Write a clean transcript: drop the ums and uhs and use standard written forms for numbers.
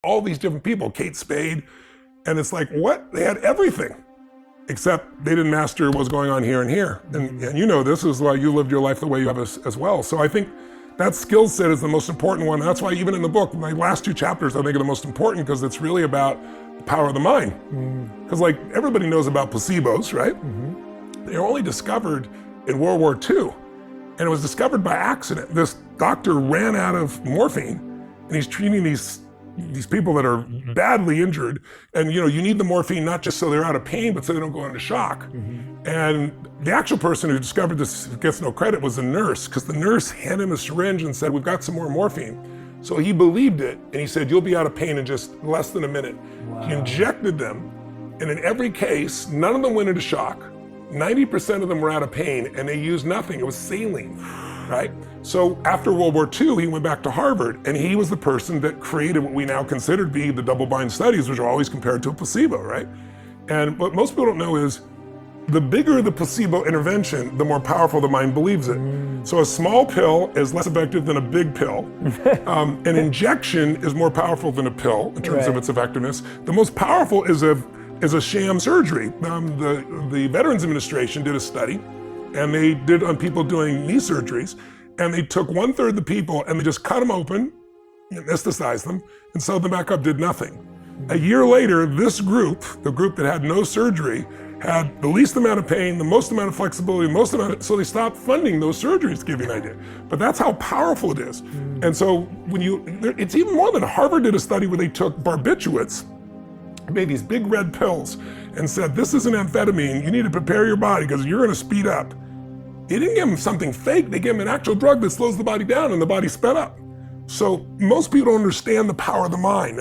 all these different people, Kate Spade, and it's like, what? They had everything, except they didn't master what was going on here and here. And you know, this is why you lived your life the way you have as well. So I think that skill set is the most important one. That's why even in the book, my last 2 chapters, I think are the most important, because it's really about the power of the mind. Because like everybody knows about placebos, right? They were only discovered in World War II. And it was discovered by accident. This doctor ran out of morphine, and he's treating these people that are badly injured. And you need the morphine not just so they're out of pain, but so they don't go into shock. And the actual person who discovered this, who gets no credit, was the nurse, because the nurse handed him a syringe and said, we've got some more morphine. So he believed it, and he said, you'll be out of pain in just less than a minute. Wow. He injected them, and in every case, none of them went into shock. 90% of them were out of pain, and they used nothing. It was saline, right? So after World War II, he went back to Harvard, and he was the person that created what we now consider to be the double-blind studies, which are always compared to a placebo, right? And what most people don't know is, the bigger the placebo intervention, the more powerful the mind believes it. So a small pill is less effective than a big pill. An injection is more powerful than a pill in terms of its effectiveness. The most powerful is a sham surgery. The Veterans Administration did a study, and they did on people doing knee surgeries, and they took 1/3 of the people and they just cut them open, anesthetized them, and sewed them back up, did nothing. A year later, this group, the group that had no surgery, had the least amount of pain, the most amount of flexibility, so they stopped funding those surgeries, to give you an idea. But that's how powerful it is. And so it's even more than Harvard did a study where they took barbiturates, made these big red pills, and said, this is an amphetamine, you need to prepare your body because you're gonna speed up. They didn't give them something fake, they gave them an actual drug that slows the body down and the body sped up. So most people don't understand the power of the mind.